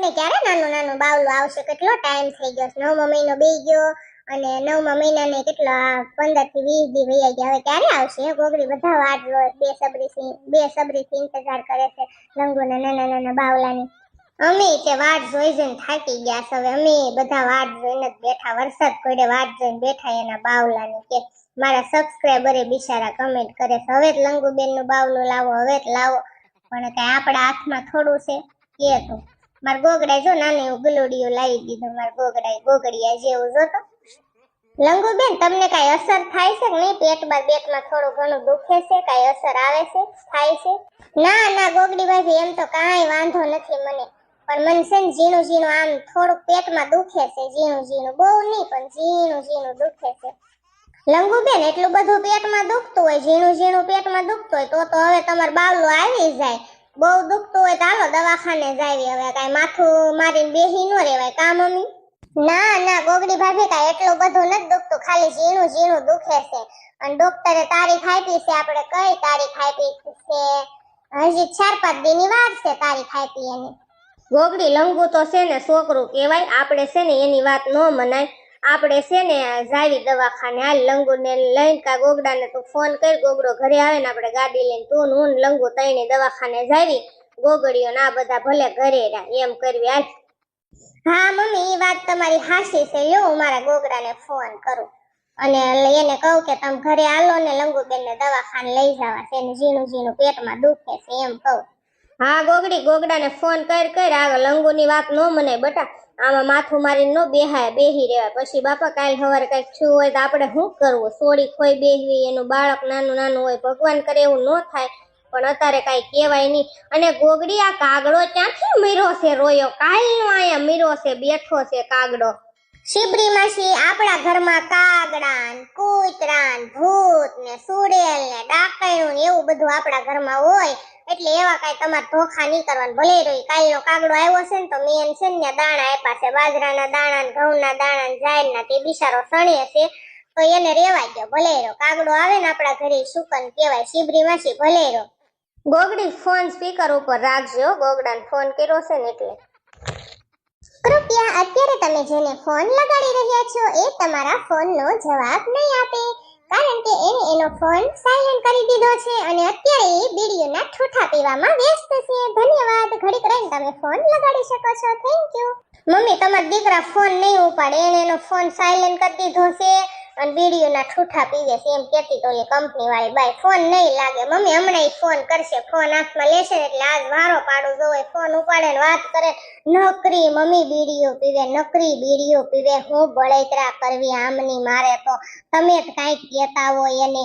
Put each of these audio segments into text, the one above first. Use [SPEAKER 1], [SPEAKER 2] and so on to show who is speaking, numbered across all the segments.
[SPEAKER 1] લંગુને ક્યારે નાનું નાનું બાવલું આવશે? કેટલો ટાઈમ થઈ ગયો, 9મો મહિનો બેહી ગયો અને 9મા મહિનાને કેટલા 15 થી 20 દી વયા ગયા. હવે ક્યારે આવશે ગોગડી? બધા વાટ જોવે, બેસબરીથી ઇંતજાર કરે છે લંગુના નાના નાના બાવલાની. અમે તે વાટ જોઈને થાકી ગયા છે. હવે અમે બધા વાટ જોઈને જ બેઠા, વરસાદ પડે વાટ જોઈને બેઠા એના બાવલાની. કે મારા સબસ્ક્રાઇબરે બિચારા કમેન્ટ કરે છે હવે જ લંગુબેન નું બાવલું લાવો, હવે જ લાવો. પણ કઈ આપણા હાથમાં થોડું છે કે તો માર ગોગડાએ જો નાનું એવું ગુલુડિયું લાવી દીધું. માર ગોગડિયા જેવું જોતો. લંગુબેન તમને કઈ અસર થાય છે કે નહીં? પેટમાં થોડું ઘણું દુખે છે? કઈ અસર આવે છે, થાય છે? ના ના ગોગડી ભાભી, એમ તો કાંઈ વાંધો નથી મને. પણ મને છે ને ઝીણું ઝીણું આમ થોડુંક પેટમાં દુખે છે, ઝીણું ઝીણું, બહુ નહીં પણ ઝીણું ઝીણું દુખે છે. લંગુબેન એટલું બધું પેટમાં દુખતું હોય, ઝીણું ઝીણું પેટમાં દુખતું હોય તો હવે તમારું બાવલું આવી જાય. બહુ દુખતું હોય તો હાલો દવાખાને જાવી. હવે કાંઈ માથું મારીને બેહી ન રહેવાય કા મમ્મી? ના ના ગોગડી ભાભી, કાંઈ એટલું બધું નથી દુખતું, ખાલી ઝીણું ઝીણું દુખે છે. અને ડોક્ટરે તારીખ આપી છે, આપણે કઈ તારીખ આપી છે? હજી 4-5 દીની વાર છે તારીખ આપી એની. ગોગડી લંગુ તો છે ને છોકરું કહેવાય, આપણે છે ને એની વાત ન મનાય. આપણે છે ને જાવી દવાખાને. હાલ લંગુને લઈને કા ગોગડાને તું ફોન કર, ગોગડો ઘરે આવે ને આપણે ગાડી લઈને તું હું લંગુ તઈને દવાખાને જાવી. ગોગડીઓ ના બધા ભલે ઘરે રહ્યા એમ કરવી હાલ. હા મમ્મી, એ વાત તમારી હાસી છે. લ્યો હું મારા ગોગડાને ફોન કરું અને એને કહું કે તમે ઘરે આલો ને લંગુબેનને દવાખાને લઈ જવા છે, એને ઝીણું ઝીણું પેટમાં દુખે છે એમ કહું. હા ગોગડી, ગોગડાને ફોન કર આ લંગુની વાત ન મને બટા. આમાં માથું મારીને ન બેહાય, બેહી રહેવાય. પછી બાપા કાલ સવારે કઈક છું હોય તો આપણે શું કરવું? સોડી ખોઈ બેહવી, એનું બાળક નાનું નાનું હોય, ભગવાન કરે એવું ન થાય. પણ અત્યારે કઈ કહેવાય નહીં. અને ગોગડી આ કાગડો ક્યાંથી મર્યો છે? રોયો કાલનો આયા મર્યો છે, બેઠો છે કાગડો. શિબરી માસી, આપણા ઘરમાં કાગડા ને કૂતરા ને ભૂત ને સુડેલ ને ડાકણું ને એવું બધું આપણા ઘરમાં હોય, એટલે એવા કઈ તમારે ધોખા નહીં કરવાનું. ભલે રોઈ કાલનો કાગડો આવ્યો છે ને તો મેં છે ને દાણા આપ્યા છે, બાજરાના દાણા ને ઘઉંના દાણા ને જાયરના. તે બિચારો સણે છે તો એને રેવાય ગયો. ભલે રો કાગડો આવે ને આપણા ઘરે શુકન કહેવાય. શિબરી માસી ભલે રો. ગોગડી ફોન સ્પીકર ઉપર રાખજો, ગોગડાને ફોન કર્યો છે ને એટલે. કૃપયા અત્યારે તમે જેને ફોન લગાડી રહ્યા છો એ તમારા ફોનનો જવાબ નહીં આપે, કારણ કે એને એનો ફોન સાયલેન્ટ કરી દીધો છે અને અત્યારે એ બીડીઓના ઠૂઠા પીવામાં વ્યસ્ત છે. ધન્યવાદ. ઘડીક રહીને તમે ફોન લગાડી શકો છો. Thank you. મમ્મી, તમારા દીકરા ફોન નહીં ઉપાડે, એને એનો ફોન સાયલેન્ટ કરી દીધો છે અને બીડીઓના ઠૂઠા પીવે છે એમ કહેતી તો એ કંપની વાળી બાઈ. ફોન નહીં લાગે મમ્મી, હમણાં ફોન કરશે. ફોન હાથમાં લેશે એટલે આજ વારો પાડું જોવે. ફોન ઉપાડે ને વાત કરે, નકરી મમ્મી બીડીઓ પીવે, નકરી બીડીઓ પીવે. હું બળેતરા કરવી આમની મારે તો. તમે જ કાંઈક કહેતા હોય એને.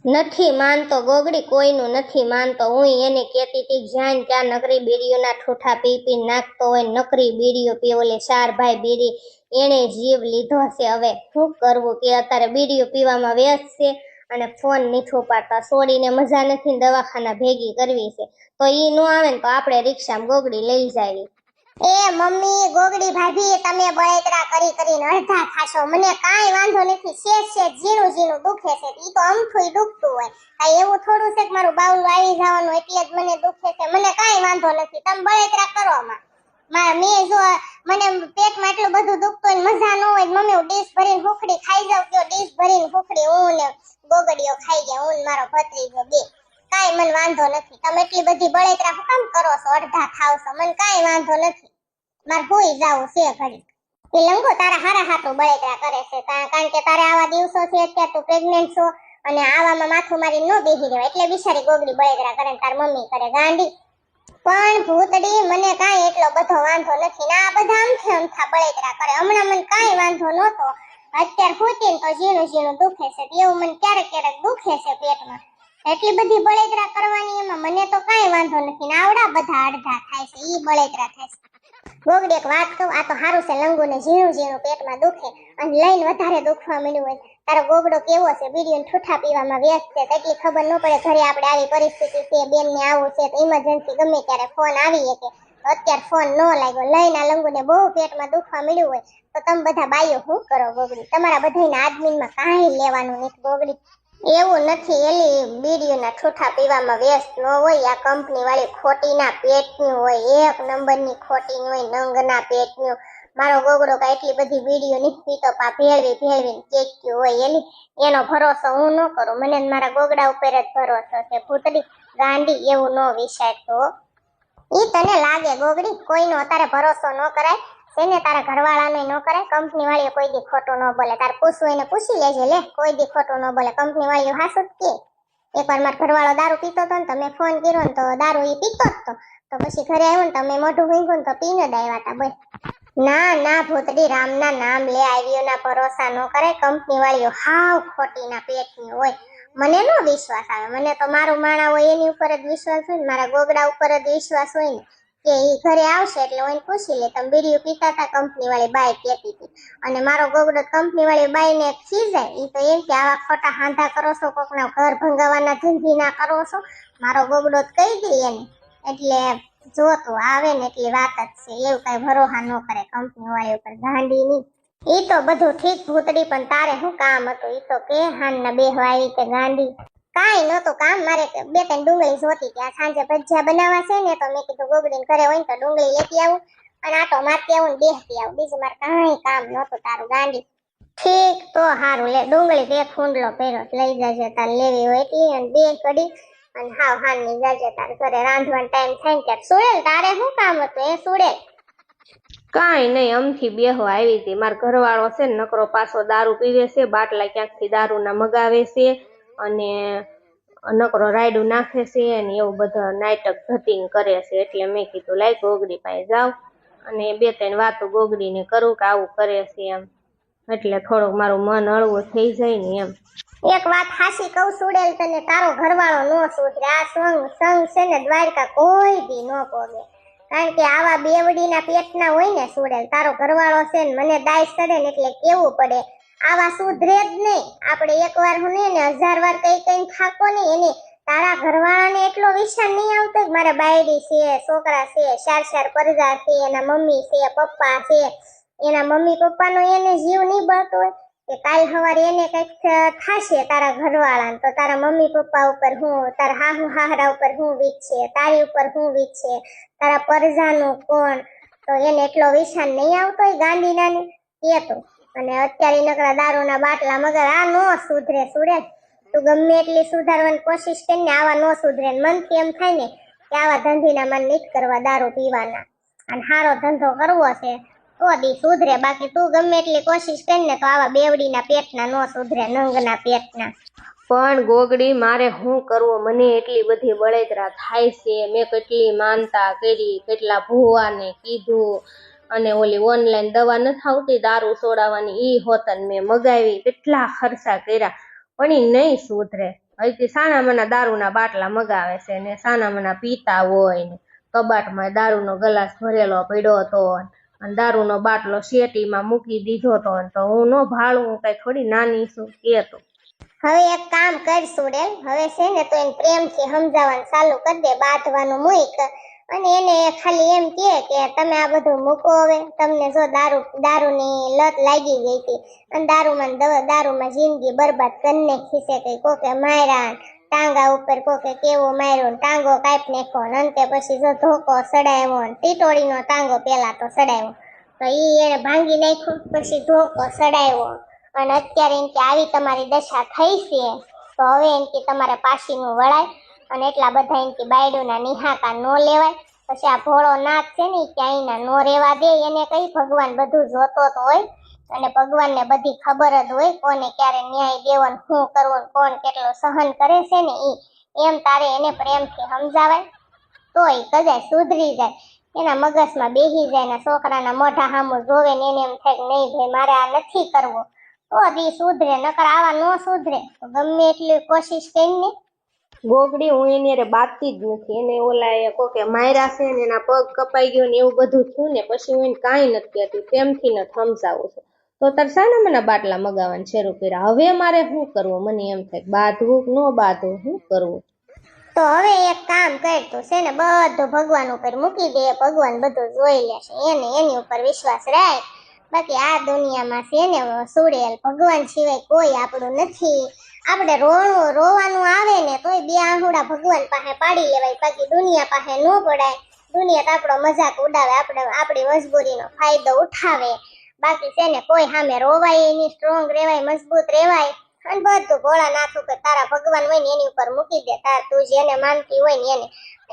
[SPEAKER 1] નથી માનતો ગોગડી, કોઈનું નથી માનતો. હું એને કહેતી હતી જ્યાં ત્યાં નકરી બીડીઓના ઠૂઠા પી પી નાખતો હોય, નકરી બીડીઓ પી. ઓલે 4 ભાઈ બીડી એને જીવ લીધો છે. હવે શું કરવું કે અત્યારે બીડીઓ પીવામાં વ્યસ્ત છે અને ફોન નથી ઉપાડતા. છોડીને મજા નથી, દવાખાના ભેગી કરવી છે તો ઈ ન આવે ને તો આપણે રિક્ષામાં ગોગડી લઈ જાવી. એ મમ્મી, ગોગડી ભાભી, તમે બળેતરા કરીને અડધા થાશો. મને કાંઈ વાંધો નથી. શેષ ઝીણું ઝીણું દુખે છે, ઈ તો અમથુંય દુખતું હોય. કાંઈ એવું થોડું છે કે મારું બાવલું આવી જવાનું એટલે જ મને દુખે છે? મને કાંઈ વાંધો નથી. તમે બળેતરા કરો માં. મેં જો મને પેટમાં એટલું બધું દુખતું હોય મજા ન હોય, મમ્મી હું ડીશ ભરીને હુખડી ખાઈ જાઉં. કયો ડીશ ભરીને હુખડી હું ને ગોગડીઓ ખાઈ ગયા, હું ને મારો ભત્રીજો બે. કાંઈ મને વાંધો નથી. તમે એટલી બધી બળેતરા શું કામ કરો છો? અડધા ખાવ છો. મને કાંઈ વાંધો નથી. મારે હોઈ જાવું છે ઘડી. એ લંગો તારા હારા હાટું બળેતરા કરે છે, કારણ કે તારે આવા દિવસો છે, અત્યારે તું પ્રેગ્નેન્ટ છો અને આવામાં માથું મારી ન બેહી રહેવાય એટલે બિચારી ગોગડી બળેતરા કરે ને તાર મમ્મી કરે ગાંડી. પણ ભૂતડી, મને કાંઈ એટલો બધો વાંધો નથી ને આ બધા અમથા બળેતરા કરે. હમણાં મને કાંઈ વાંધો નહોતો, અત્યારે હોતી ને તો ઝીણું ઝીણું દુખે છે. એવું મને ક્યારેક ક્યારેક દુખે છે પેટમાં. એટલી બધી બળેતરા કરવાની એમાં મને તો કાંઈ વાંધો નથી ને આવડા બધા અડધા થાય છે, ઈ બળેતરા થાય છે. ગોગડી એક વાત કહું, આ તો સારું છે લંગુને ઝીણું ઝીણું પેટમાં દુખે અને લઈને વધારે દુખવા મળ્યું હોય. તારો ગોગડો કેવો છે? બીડીઓ ઠૂઠા પીવામાં વ્યસ્ત છે, એટલી ખબર ન પડે ઘરે આપણે આવી પરિસ્થિતિ છે, બેનને આવું છે તો ઇમરજન્સી ગમે ત્યારે ફોન આવી શકે. અત્યારે ફોન ન લાગ્યો, લઈને આ લંગુને બહુ પેટમાં દુખવા મળ્યું હોય તો તમે બધા બાઈઓ શું કરો? ગોગડી, તમારા બધાના આદમીનમાં કાંઈ લેવાનું નથી ગોગડી. એવું નથી, એલી બીડીઓના ઠૂઠા પીવામાં વ્યસ્ત ન હોય. આ કંપની વાળી ખોટીના પેટનું હોય, એક નંબરની ખોટી હોય, નંગના પેટનું. મારો ગોગડો કાંઈ એટલી બધી બીડીઓ નથી પીતો, પા ભેળવીને કેક્યું હોય. એલી એનો ભરોસો હું ન કરું, મને મારા ગોગડા ઉપર જ ભરોસો છે. ભૂતડી ગાંડી, એવું ન વિચારતો. ઈ તને લાગે ગોગડી, કોઈનો અત્યારે ભરોસો ન કરાય છે તારા ઘરવાળાને ન કરાય. કંપની વાળીએ કોઈ દી ખોટું ન બોલે, તારે પૂછવું એને પૂછી લેજે, લે કોઈ દી ખોટું ન બોલે. કંપની વાળીઓ હાસુ જ કે. એકવાર મારો ઘરવાળો દારૂ પીતો હતો ને, તમે ફોન કર્યો ને તો દારૂ ઈ પીતો જ તો પછી ઘરે આવ્યો ને તમે મોઢું ભીંગું ને તો પીને જ આવ્યા હતા. બોલ ના ના ભૂતડી, રામના નામ લે, આવ્યોના ભરોસા ન કરાય. કંપની વાળીઓ હાવ ખોટીના પેટની હોય. મને નો વિશ્વાસ આવે, મને તો મારું માણા હોય એની ઉપર જ વિશ્વાસ હોય ને, મારા ગોગડા ઉપર જ વિશ્વાસ હોય ને કે ઈ ઘરે આવશે એટલે હું એને પૂછી લે તમે બીડીઓ પીતા હતા, કંપની વાળી બાઈ કહેતી હતી. અને મારો ગોગડો કંપની વાળી બાઈને ખીજાય, ઈ તો એમ કે આવા ખોટા હાંધા કરો છો, કોકના ઘર ભંગાવાના ધંધી ના કરો છો. મારો ગોગડો જ કહી દે એને, એટલે જો તો આવે ને એટલી વાત જ છે. એવું કઈ ભરોસા ન કરે કંપની વાળી ઉપર, ગાંડી ની. ઈ તો બધું ઠીક ભૂતડી, પણ તારે શું કામ હતું? ઈ તો કે હાનના બેહવા આવી તે ગાંડી. કાંઈ નહોતું કામ, મારે બે ત્રણ ડુંગળી જોતી હતી. આ સાંજે ભજીયા બનાવવા છે ને, તો મેં કીધું ગોગડીને ઘરે હોય ને તો ડુંગળી લેતી આવું અને આટો મારતી આવું ને બેસતી આવું. બીજું મારે કાંઈ કામ નહોતું. તારું ગાંડી ઠીક તો હારું, લે ડુંગળી બે ફૂંડલો કર્યો લઈ જજે તાર લેવી હોય એટલી, અને બે કડી અને હાવ હાનની જજે તાર ઘરે. રાંધવાનો ટાઈમ થાય ને ત્યારે. સુડેલ તારે શું કામ હતું એ સુડેલ?
[SPEAKER 2] કાંઈ નહીં, અમથી બેહવા આવી હતી. મારો ઘરવાળો છે ને નકરો પાછો દારૂ પીવે છે, બાટલા ક્યાંકથી દારૂના મગાવે છે અને નકરો રાયડું નાખે છે અને એવું બધા નાટક ધતીને કરે છે. એટલે મેં કીધું લાય ગોગડી પાસે જાવ અને બે ત્રણ વાતો ગોગડીને કરું કે આવું કરે છે એમ, એટલે થોડુંક મારું મન હળવું થઈ જાય ને એમ.
[SPEAKER 1] એક વાત હાસી કહું સુડેલ તને, તારો ઘરવાળો નો સુધરે. આ સંગ છે ને દ્વારકા કોઈ દી નો પોગે, કારણ કે આવા બેવડીના પેટના હોય ને સુડેલ. તારો ઘરવાળો છે ને મને દાય ચડે ને એટલે કેવું પડે, આવા સુધરે જ નહીં. આપણે એકવાર હું ને 1000 વાર કઈ થાકો નહીં એને. તારા ઘરવાળાને એટલો વિચાર નહીં આવતો કે મારા બાયડી છે, છોકરા છે, 4 પરજા છે, એના મમ્મી છે, પપ્પા છે. એના મમ્મી પપ્પાનો એને જીવ નહીં બળતો હોય કે કાલ સવારે એને કઈક થાશે તારા ઘરવાળાને, તો તારા મમ્મી પપ્પા ઉપર હું, તારા હાહુ હાહરા ઉપર હું વીત છે, તારી ઉપર હું વીત છે, તારા પરજાનું કોણ? તો એને એટલો વિચાર નહીં આવતો હોય ગાંડીનાને કેતો. અને અત્યારે નકરા દારૂના બાટલા મગર આ નો સુધરે સુડે. તું ગમે એટલી સુધારવાની કોશિશ કરીને આવા નો સુધરે. મનથી એમ થાય ને કે આવા ધંધીના મન નથી કરવા, દારૂ પીવાના, અને સારો ધંધો કરવો છે તો દી સુધરે. બાકી તું ગમે એટલી કોશિશ કરીને તો આવા બેવડીના પેટના નો સુધરે, નંગના પેટના.
[SPEAKER 2] પણ ગોગડી મારે શું કરવું? મને એટલી બધી બળેતરા થાય છે. મેં કેટલી માનતા કરી, કેટલા ભૂવાને કીધું, અને ઓલી ઓનલાઈન દવા નથી આવતી દારૂ છોડાવવાની, ઈ હોતન મેં મગાવી, કેટલા ખર્ચા કર્યા, પણ ઈ નહીં સુધરે. હજી સાનામાના દારૂના બાટલા મગાવે છે ને સાનામાના પીતા હોય ને કબાટમાં દારૂનો ગ્લાસ ભરેલો પડ્યો હતો અને દારૂનો બાટલો શેટીમાં મૂકી દીધો હતો, તો હું નો ભાળું, કઈ થોડી નાની છું કેતો.
[SPEAKER 1] હવે એક કામ કર સુડેલ, હવે છે ને તો એને પ્રેમથી સમજાવવાનું ચાલુ કરી દે, બાંધવાનું મૂક, અને એને ખાલી એમ કે તમે આ બધું મૂકો. હવે તમને જો દારૂની લત લાગી ગઈ હતી અને દારૂમાં જિંદગી બરબાદ કરી નાખી છે. કઈ કોકે માર્યા, ટાંગા ઉપર કોકે કેવો માર્યો, ટાંગો કાપી નાખ્યો, અંતે પછી જો ધોકો સડાવ્યો, ટીટોળીનો ટાંગો પેલા તો સડાવ્યો, તો ઈ એને ભાંગી નાખ્યો, પછી ધોકો સડાવ્યો. અને અત્યારે એમ કે આવી તમારી દશા થઈ છે તો હવે એમ કે તમારે પાછીનું વળાય, અને એટલા બધા એમ કે બાયડોના નિહાકા નો લેવાય. પછી આ ભોળો નાથ છે ને ક્યાંયના નો રેવા દે. એને કઈ ભગવાન બધું જોતો તો હોય, અને ભગવાનને બધી ખબર જ હોય કોને ક્યારે ન્યાય દેવો ને શું કરવું, કોણ કેટલો સહન કરે છે ને ઈ. એમ તારે એને પ્રેમથી સમજાવાય તો ઈ કદાચ સુધરી જાય, એના મગજમાં બેસી જાય ને છોકરાના મોઢા સામું જોવે ને એને એમ થાય કે નહીં ભાઈ મારે આ નથી કરવું, તો દી સુધરે. નકર આવા નો સુધરે તો ગમે એટલી કોશિશ કરીને.
[SPEAKER 2] ગોગડી હું એની અરે બાતતી જ નથી. એને ઓલા કોકે માર્યા છે ને એના પગ કપાઈ ગયો ને એવું બધું થયું ને પછી હું એને કાંઈ નથી કહેતી, પ્રેમથી નથી સમજાવું છું. તો તાર શાના મને બાટલા મગાવવાનું શરૂ કર્યા? હવે મારે શું કરવું? મને એમ થાય બાંધવું કે ન બાંધવું, શું કરવું?
[SPEAKER 1] તો હવે એક કામ કરતું છે ને બધું ભગવાન ઉપર મૂકી દે, ભગવાન બધું જોઈ લેશે. એને એની ઉપર વિશ્વાસ રાખ બાકી આ દુનિયામાં છે ને સુડેલ ભગવાન સિવાય કોઈ આપણું નથી. આપણે રોવાનું આવે ને તોય બે આહુડા ભગવાન પાસે પાડી લેવાય, બાકી દુનિયા પાસે ન પડાય. દુનિયા તો આપણો મજાક ઉડાવે, આપણી મજબૂરીનો ફાયદો ઉઠાવે. બાકી છે ને કોઈ સામે રોવાય નહીં, સ્ટ્રોંગ રહેવાય, મજબૂત રહેવાય. અને બધું ભોળા નાથું કે તારા ભગવાન હોય ને એની ઉપર મૂકી દે, તું જેને માનતી હોય ને એને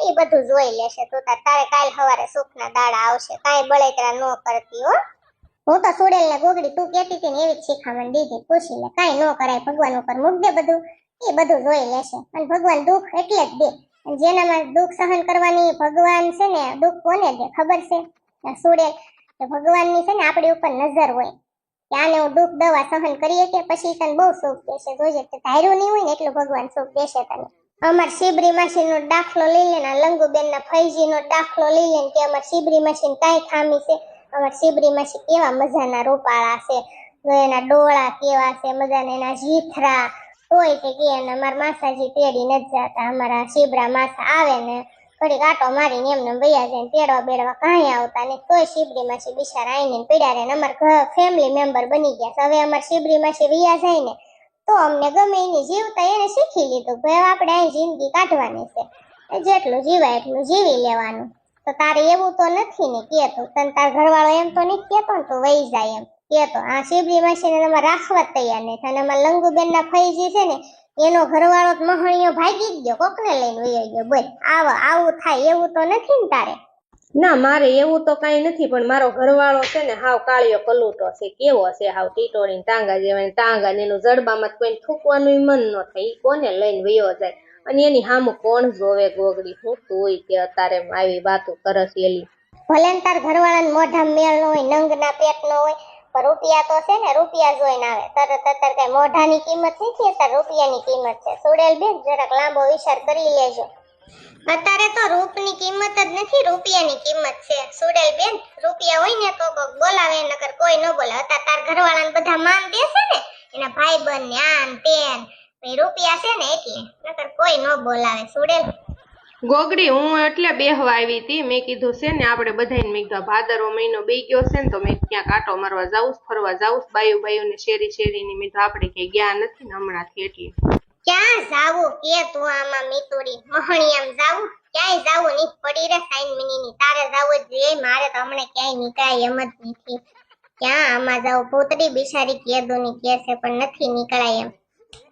[SPEAKER 1] એ બધું જોઈ લેશે. તું તારે કાલ સવારે સુખના દાડા આવશે. કાંઈ બળેતરા ન કરતી હો. હું તો સુડેલ ને ગોગડી તું કેતી હતી ને એવી જ શીખામણ દીધી. પૂછી લે, કાંઈ ન કરાય, ભગવાન ઉપર મૂક દે બધું, એ બધું જોઈ લેશે. અને ભગવાન દુઃખ એટલે જ દે, જેનામાં દુઃખ સહન કરવાની ભગવાન છે ને દુઃખ કોને દે ખબર છે? સુડેલ કે ભગવાનની છે ને આપણી ઉપર નજર હોય કે આને હું દુઃખ દવા સહન કરીએ કે પછી તને બહુ સુખ દેશે. જોજે તે ધાર્યું નહીં હોય ને એટલું ભગવાન સુખ દેશે તને. અમાર શિબરી માસીનો દાખલો લઈ લે ને, લંગુબેનના ફૈજીનો દાખલો લઈ લે કે અમાર શિબરી માસીને કાંઈ ખામી છે. અમાર શિબરી માસી કેવા મજાના રૂપાળા છે, એના ડોળા કેવા છે મજાના, એના જીથરા. તોય તે કે અમારા માસાજી તેડી નથી જતા. અમારા શિબરા માસા આવે ને ઘડીક આટો મારીને એમને વૈયા જાય, તેડવા બેડવા કાંઈ આવતા નહીં. તોય શિબરી માસી બિચારા આવીને પીડા રહે ને અમારા ફેમિલી મેમ્બર બની ગયા છે. હવે અમારા શિબરી માસી વૈયા જાય ને તો અમને ગમે એની જીવતા એને શીખી લીધું ભાઈ આપણે અહીં જિંદગી કાઢવાની છે, જેટલું જીવાય એટલું જીવી લેવાનું. તો તારે એવું તો નથી ને કેતો, તને તાર ઘરવાળો એમ તો નહીં કેતો ને તો વહી જાય એમ કેતો. આ શિબરી માસીને તમારે રાખવા તૈયાર નહીં. અને અમારા લંગુબેનના ફૈજી છે ને એનો ઘરવાળો મહણીયો ભાગી જ ગયો, કોકને લઈને વહી ગયો. બોલ આવું થાય એવું તો નથી ને તારે?
[SPEAKER 2] ના, મારે એવું તો કાંઈ નથી, પણ મારો ઘરવાળો છે ને હાવ કાળિયો કલૂટો છે. કેવો છે હાવ ટીટોળીને ટાંગા જેવા, ટાંગા ને એનું જડબામાં કોઈને થૂકવાનું મન ન થાય, ઈ કોને લઈને વયો જાય. અને એની સામું કોણ જોવે ગોગડી? હું તું કે અત્યારે આવી વાતો કરસ એલી.
[SPEAKER 1] ભલે ને તાર ઘરવાળાને મોઢા મેળ નો હોય, નંગના પેટ નો હોય, પણ રૂપિયા તો છે ને, રૂપિયા જોઈને આવે. તરત અત્યારે કઈ મોઢાની કિંમત નથી, તાર રૂપિયાની કિંમત છે. સુડેલ બેન જરાક લાંબો વિચાર કરી લેજો. અત્યારે તો રૂપની કિંમત જ નથી, રૂપિયાની કિંમત છે. સુડેલ બેન રૂપિયા હોય ને તો બોલાવે, નકર કોઈ ન બોલાવે. અત્યારે તાર ઘરવાળાને બધા માન દેશે ને, એના ભાઈબંધ ને આન તેન, રૂપિયા છે ને એટલે, નકર કોઈ ન બોલાવે. સુડેલ
[SPEAKER 2] ગોગડી હું એટલે બેહવા આવી હતી. મેં કીધું છે ને આપણે બધાને મેં કીધું ભાદરવો મહિનો બેઈ ગયો છે ને તો મેં ક્યાંક આટો મારવા જાઉં, ફરવા જાઉં, બાયું ને શેરીની. મેં તો આપણે ક્યાંય ગયા નથી ને હમણાંથી, એટલે
[SPEAKER 1] ક્યાં જાવું કે તું આમાં મીતુડી મહણિયામ જાવું? ક્યાંય જાવું નહીં, પડી રે સાઈન મિનીની. તારે જાવું જ જોઈએ, મારે તો હમણાં ક્યાંય નીકળાય એમ જ નથી. ક્યાં આમાં જાવું? પોતરી બિચારી કેદુની કે છે પણ નથી નીકળાય એમ.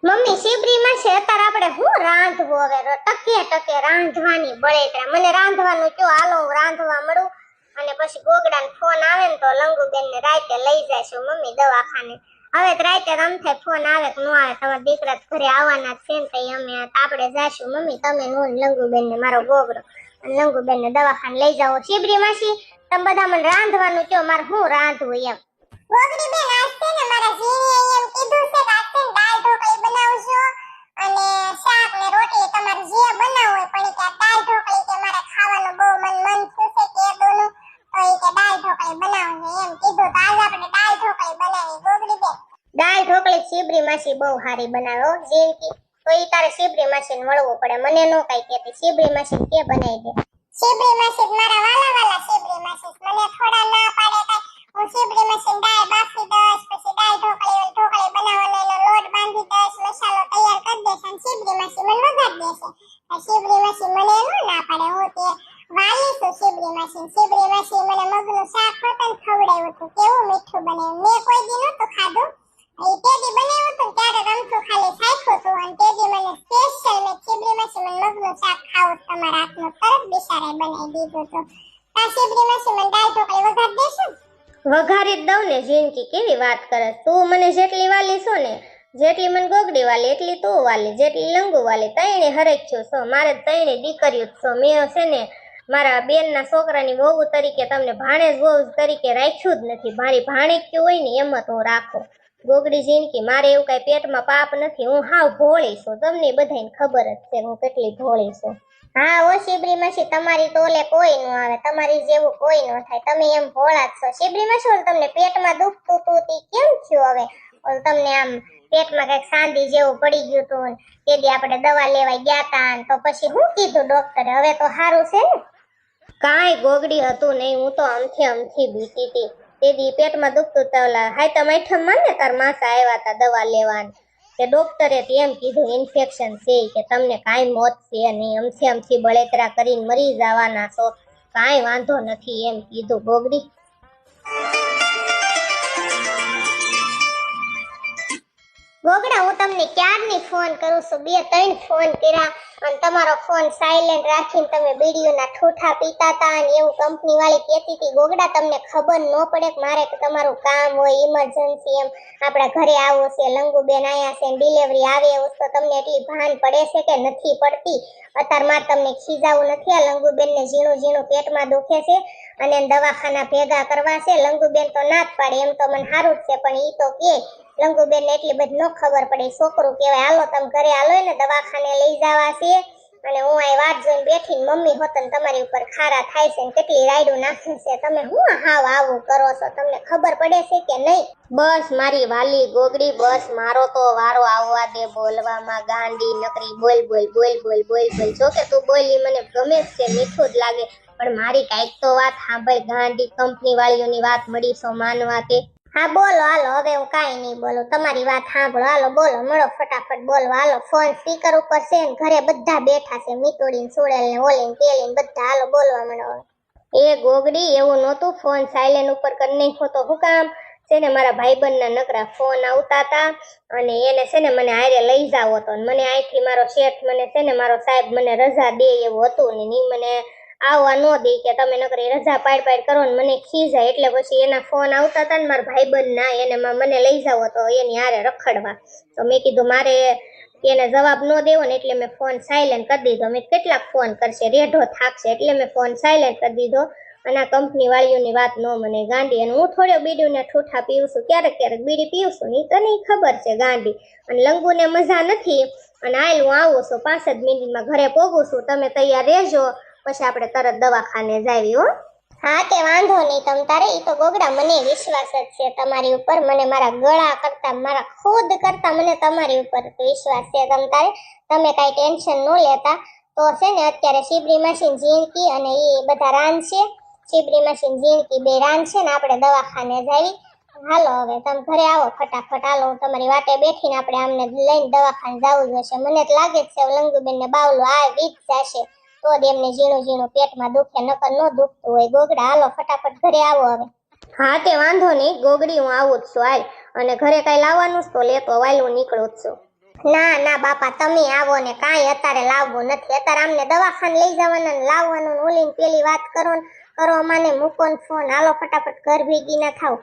[SPEAKER 1] મમ્મી શિબરીમાં છે અત્યારે આપણે હું રાંધવું? હવે ટકે રાંધવાની બળેતરા. મને રાંધવાનું કયો, હાલો હું રાંધવા મળું. અને પછી ગોગડાને ફોન આવે ને તો લંગુબેનને રાતે લઈ જાયશું મમ્મી દવાખાને. હવે તો રાતે રમથે ફોન આવે કે ન આવે, તમારા દીકરા ઘરે આવવાના છે ને તઈ અમે આપણે જાશું મમ્મી, તમે નો લંગુબેનને મારો ગોગડો અને લંગુબેનને દવાખાને લઈ જાઓ. શિબરી માસી તમે બધા મને રાંધવાનું કયો, મારે હું રાંધવું એમ. ગોગડી બેન આજ છે ને મારા જીણીએ એમ કીધું છે કે આજ છે ને દાળ ઢોકળી બનાવજો અને શાક ને રોટલી તમારે જે બનાવવું હોય, પણ કે દાળ ઢોકળી કે મારે ખાવાનું બહુ મન થયું છે કે દોનું, તો એ કે દાળ ઢોકળી બનાવજો એમ કીધું. તો આજ આપણે દાળ ઢોકળી બનાવી. ગોગડી બેન દાળ ઢોકળી શિબરી માસી બહુ સારી બનાવે હો જીણકી. તો ઈ તારે શિબરી માસીને મળવું પડે, મને નો કઈ કહેતી. શિબરી માસી કે બનાવી દે. શિબરી માસી મારા વાલા શિબરી માસી મને થોડા ના પાડે કઈ. હું શિબરી માસી દાળ બાફી દઈશ, પછી દાળ ઢોકળી બનાવવાનો એનો લોટ બાંધી દઈશ, મસાલો તૈયાર કરી દઈશ અને શિબરી માસી મને વઘાર દેશે. શિબરી માસી મને નો ના પાડે, હું તે વાલી છું શિબરી માસી. શિબરી માસી મને મગનું શાક હોતન ખવડાવ્યું હતું, કેવું મીઠું બનાવ્યું. મેં કોઈ દી નહોતું ખાધું, એ તેદી બનાવ્યું હતું ત્યારે રમતું ખાલી ખાખ્યું હતું. અને તેદી મને સ્પેશિયલ મેં શિબરી માસી મને મગનું શાક ખાવું તમારા હાથનું તરત બિચારાએ બનાવી દીધું હતું. તા શિબરી માસી મને દાળ ઢોકળી વઘાર દેશે? વઘારી જ દઉં ને જીણકી, કેવી વાત કરે. તું મને જેટલી વાલી છો ને, જેટલી મને ગોગડી વાલી એટલી તું વાલી, જેટલી લંગુ વાલી, તઈને હરખ્યું છો. મારે તઈને દીકરીઓ છો. મેં છે ને મારા બેનના છોકરાની વહુ તરીકે તમને ભાણેજ વહુ તરીકે રાખ્યું જ નથી. મારી ભાણેક્યું હોય ને એમ જ હું રાખું. ગોગડી જીણકી મારે એવું કઈ પેટમાં પાપ નથી, હું હાવ ભોળી છું. તમને બધાને ખબર જ છે હું કેટલી ભોળી છું. હા ઓ શિબરી માસી તમારી તો ઓલે કોઈ નો આવે, તમારી જેવું કોઈ નો થાય. તમે એમ ભોળા જ છો શિબરી માસી. તમને પેટમાં દુખતું તું તી કેમ થયું હવે? તમને આમ પેટમાં કઈક સાંધી જેવું પડી ગયું તું, તેથી આપણે દવા લેવા ગયા તા, તો પછી શું કીધું ડોક્ટરે? હવે તો સારું છે ને? કાંઈ ગોગડી હતું નહીં, હું તો અમથી બીતી હતી.
[SPEAKER 2] તે દી પેટમાં દુખતું તો ઓલા હાયતમ આઠમમાં ને તાર માસા આવ્યા હતા દવા લેવાની, કે ડોક્ટરે એમ કીધું ઇન્ફેક્શન છે કે તમને કાંઈ મોત છે નહીં, અમથી બળેતરા કરીને મરી જવાના છો, કાંઈ વાંધો નથી એમ કીધું ગોગડી.
[SPEAKER 1] ગોગડા હું તમને ક્યારની ફોન કરું છું, 2-3 ફોન કર્યા અને તમારો ફોન સાયલેન્ટ રાખીને તમે બીડીઓના ઠૂઠા પીતા હતા અને એવું કંપની વાળી કહેતી હતી. ગોગડા તમને ખબર ન પડે કે મારે તમારું કામ હોય ઇમરજન્સી એમ આપણા ઘરે આવવું છે, લંગુબેન આયા છે ડિલિવરી આવે એવું તો તમને એટલી ભાન પડે છે કે નથી પડતી? અત્યારમાં તમને ખીજાવું નથી. આ લંગુબેનને ઝીણું પેટમાં દુખે છે અને દવાખાના ભેગા કરવા છે. લંગુબેન તો ના જ પાડે એમ તો મને સારું જ છે, પણ ઈ તો કે લંગુબેન ને એટલી બધી ન ખબર પડે. છોકરું કહેવાય હાલો તમે ઘરે હાલો ને દવાખાને લઈ જવા છે. અને હું આ વાત જોઈને બેઠી મમ્મી હોત ને તમારી ઉપર ખારા થાય છે ને કેટલી રાયડું નાખે છે. તમે હું હાવ આવું કરો છો? તમને ખબર પડે છે કે નહીં?
[SPEAKER 2] બસ મારી વાલી ગોગડી, બસ મારો તો વારો આવવા દે બોલવામાં. ગાંડી નકરી બોલ. જો કે તું બોલી મને ગમે છે, મીઠું જ લાગે, પણ મારી કાંઈક તો વાત સાંભળ. ગાંડી કંપની વાળીઓની વાત મળી છો માનવા તે.
[SPEAKER 1] હા બોલો હાલો, હવે હું કાંઈ નહીં બોલું, તમારી વાત સાંભળો. હાલો બોલો, મળો ફટાફટ બોલો. હાલો ફોન સ્પીકર ઉપર છે ને ઘરે બધા બેઠા છે, મીતુડીને સુડેલ ને ઓલીને તેલીને બધા. હાલો બોલવા મળો.
[SPEAKER 2] એ ગોગડી એવું નહોતું, ફોન સાયલેન્ટ ઉપર કરી નાખ્યો તો હું કામ છે ને મારા ભાઈબંધના નકરા ફોન આવતા હતા અને એને છે ને મને હારે લઈ જાવ હતો. મને અહીંથી મારો શેઠ મને છે ને મારો સાહેબ મને રજા દે એવું હતું ને ની મને આવવા ન દે કે તમે નકરી રજા પાડ કરો ને મને ખીજાય. એટલે પછી એના ફોન આવતા હતા ને મારા ભાઈબંધના, એને મને લઈ જાવ હતો એની હારે રખડવા. તો મેં કીધું મારે એને જવાબ ન દેવો ને એટલે મેં ફોન સાયલેન્ટ કરી દીધો. મેં કેટલાક ફોન કરશે, રેઢો થાકશે, એટલે મેં ફોન સાયલેન્ટ કરી દીધો. અને આ કંપની વાળીઓની વાત ન મને ગાંડી. અને હું થોડો બીડીને ઠૂઠા પીવું છું, ક્યારેક બીડી પીવું છું, નહીં તને ખબર છે ગાંડી. અને લંગુને મજા નથી અને હાલ હું આવું છું 5 જ મિનિટમાં ઘરે પહોંચું છું, તમે તૈયાર રહેજો, પછી આપણે તરત દવાખાને જાવી હો.
[SPEAKER 1] હા તે વાંધો નહીં તમ તારે. ઈ તો ગોગડા મને વિશ્વાસ જ છે તમારી ઉપર. મને મારા ગળા કરતા મારા ખુદ કરતા મને તમારી ઉપર વિશ્વાસ છે તમ તારે. તમે કાંઈ ટેન્શન ન લેતા. તો છે ને અત્યારે શીબરી મશીન ઝીણકી અને એ બધા રાન છે, શીબરી મશીન ઝીણકી બે રાન છે ને આપણે દવાખાને જાવી. હાલો હવે તમે ઘરે આવો ફટાફટ. હાલો હું તમારી વાટે બેઠીને આપણે આમને લઈને દવાખાને જવું જોશે. મને તો લાગે છે લંગુબેન ને બાવલું આ વીજ જશે તો જ એમને ઝીણું પેટમાં દુખે, નકર ન દુખતું હોય. ગોગડા હાલો ફટાફટ ઘરે આવો હવે.
[SPEAKER 2] હા તે વાંધો નહીં ગોગડી, હું આવું જ છું હાલ. અને ઘરે કાંઈ લાવવાનું તો લેતો વાલ, હું નીકળું જ છું.
[SPEAKER 1] ના બાપા તમે આવો ને, કાંઈ અત્યારે લાવવું નથી. અત્યારે અમને દવાખાને લઈ જવાના ને લાવવાનું ઓલીને પેલી વાત કરો માને મૂકો ને ફોન. હાલો ફટાફટ ઘર ભેગી ના થાવ.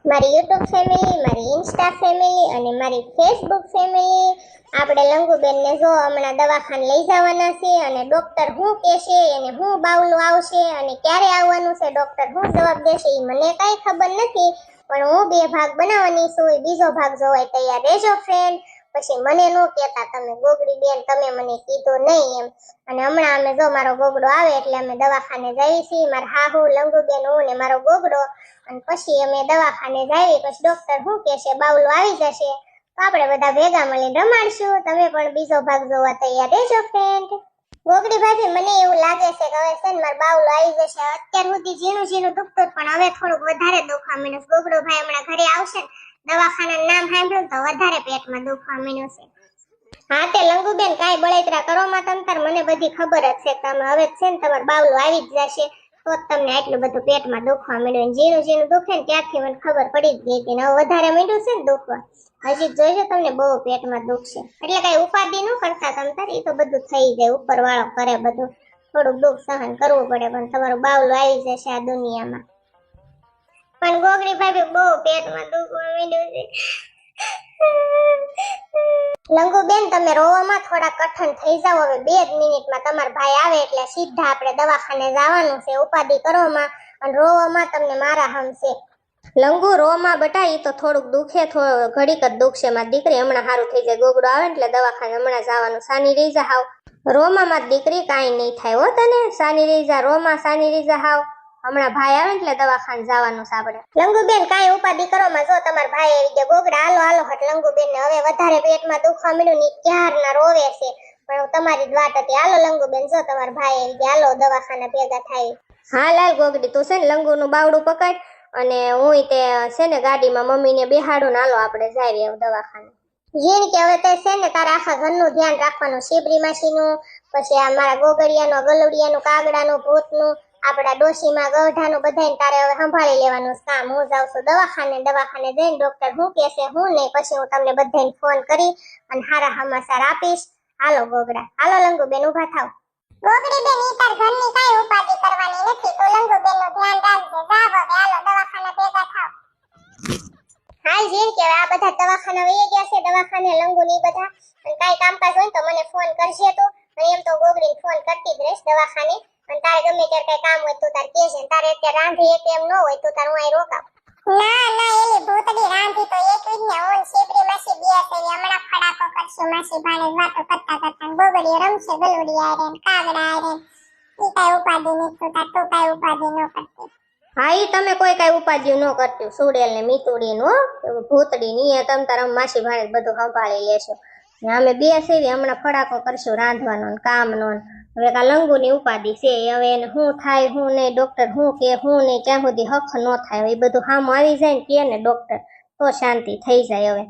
[SPEAKER 1] મારી યુટ્યુબ ફેમિલી, મારી ઇન્સ્ટા ફેમિલી અને મારી ફેસબુક ફેમિલી, આપણે લંગુબેનને જો હમણાં દવાખાને લઈ જવાના છે અને ડોક્ટર શું કહેશે એને શું બાવલું આવશે અને ક્યારે આવવાનું છે, ડોક્ટર શું જવાબ દેશે એ મને કાંઈ ખબર નથી. પણ હું 2 ભાગ બનાવવાની છું, બીજો ભાગ જોવાય તૈયાર રહેજો ફ્રેન્ડ. પછી મને ન કહેતા તમે ગોગડી બેન તમે મને કીધું નહીં એમ. અને હમણાં અમે જો મારો ગોગડો આવે એટલે અમે દવાખાને જઈએ છીએ, મારા હાહુ લંગુબેન હું ને મારો ગોગડો. અને પછી અમે દવાખાને જઈએ, પછી ડોક્ટર શું કહેશે બાવલો આવી જશે તો આપણે બધા ભેગા મળીને રમાડશું. તમે પણ બીજો ભાગ જોવા તૈયાર રહેજો ફ્રેન્ડ. ગોગડી ભાભી મને એવું લાગે છે કે હવે છે ને મારો બાવલો આવી જશે. અત્યાર સુધી ઝીણું દુખતું પણ હવે થોડુંક વધારે દુખવા માંડ્યું. ગોગડો ભાઈ હમણાં ઘરે આવશે ને દવાખાનાનું નામ સાંભળ્યું તો વધારે પેટમાં દુખવા માંડ્યું છે. હા તે લંગુબેન કાંઈ બળેતરા કરો માં તમતાર, મને બધી ખબર જ છે. તમે હવે છે ને તમારું બાવલું આવી જ જશે તો જ તમને આટલું બધું પેટમાં દુખવા માંડ્યું. ઝીણું દુખે ને ત્યારથી મને ખબર પડી જ ગઈ હતી ને હવે વધારે માંડ્યું છે ને દુખવા. હજી જોઈજો તમને બહુ પેટમાં દુખશે. એટલે કાંઈ ઉપાધિ ન કરતા તમતાર, એ તો બધું થઈ જાય, ઉપર વાળો કરે બધું. થોડુંક દુઃખ સહન કરવું પડે પણ તમારું બાવલું આવી જશે આ દુનિયામાં. પણ ગોગડી ભાભી બહુ પેટમાં દુખવા માંડ્યું છે. લંગુબેન તમે રોવામાં થોડા કઠણ થઈ જાવ. હવે 2 જ મિનિટમાં તમારા ભાઈ આવે એટલે સીધા આપણે દવાખાને જવાનું છે. ઉપાધિ કરવામાં અને રોવામાં તમને મારા હમશે.
[SPEAKER 2] લંગુ રોમાં બટા ઈ તો થોડુંક દુખે, ઘડીક જ દુખશે. મારી દીકરી હમણાં સારું થઈ જાય, ગોગડો આવે એટલે દવાખાને હમણાં જવાનું. સાની રહી જા હાવ રોમાં, મારી દીકરી કાંઈ નહીં થાય હો તને. સાની રહી જા રોમાં, સાની રહી જા હાવ. હમણાં ભાઈ આવે એટલે દવાખાને જવાનું છે આપણે.
[SPEAKER 1] લંગુબેન કાંઈ ઉપાધિ કરો માં, જો તમારા ભાઈ આવી ગયા. ગોગડા હાલો હટ લંગુબેન ને હવે વધારે પેટમાં દુખવા મળ્યું ની ક્યારના રોવે છે. પણ તમારી જ વાત હતી. હાલો લંગુબેન જો તમારા ભાઈ આવી ગયા, હાલો દવાખાના ભેગા થાય.
[SPEAKER 2] હા લાલ ગોગડી તું છે ને લંગુનું બાવડું પકડ અને હું તે છે ને ગાડીમાં મમ્મીને બેહાડો ને હાલો આપણે જાઈએ દવાખાને.
[SPEAKER 1] જીણ કે હવે તે છે ને તારા આખા ઘરનું ધ્યાન રાખવાનું, શીબરી માસીનું, પછી આ મારા ગોગડિયાનું, ગલુડિયાનું, કાગડાનું, ભૂતનું, આપડા ડોશીમાં ગઢાનું, બધાને તારે હવે સંભાળી લેવાનું છે કામ. હું જાઉં છું દવાખાને જઈને ડોક્ટર શું કહેશે હું નહીં, પછી હું તમને બધાને ફોન કરી અને સારા સમાચાર આપીશ. હાલો ગોગડા, હાલો લંગુબેન ઊભા થાવ. ગોગડી બેન ઈ તાર ઘરની કાઈ ઉપાધિ કરવાની નથી, તો લંગુબેન નું ધ્યાન રાખજે. જાવ હવે હાલો દવાખાને ભેગા થાવ. હાલ જીણ કે આ બધા દવાખાના વહી ગયા છે, દવાખાને લંગુ ની બધા, અને કાઈ કામકાજ હોય તો મને ફોન કરજે તું. અને એમ તો ગોગડીને ફોન કરતી જ રહીશ દવાખાને. અને તારે ગમે ત્યારે કઈ કામ હોય તો તાર કહેજે. તારે અત્યારે રાંધી એક એમ ન હોય તો તાર હું અહીં રોકાવ. ના ના એલી ભૂતડી રાંધી તો એક જ ને, ઓન શીબરી માસી બે છે, હમણાં ફડાકો કરશું માસી ભાણે વાતો કરતા ગોગડી રમશે ગલુડિયા રે કાગડા રે. ઈ કઈ ઉપાધિ નથી, તું કઈ ઉપાધિ ન કરતી.
[SPEAKER 2] હા ઈ તમે કોઈ કઈ ઉપાધિ ન કરતી, સુડેલ ને મીતુડી નું ભૂતડી ની તમ તાર માસી ભાણે બધું સંભાળી લેશો. અમે બે સેવી હમણાં ફડાકો કરશું રાંધવાનો ને કામનો. હવે કા લંગુ ની ઉપાધિ છે, હવે એને શું થાય શું નહીં, ડોક્ટર શું કે શું નહીં, ક્યાં સુધી હક ન થાય, એ બધું સામું આવી જાય ને કે ને ડોક્ટર તો શાંતિ થઈ જાય. હવે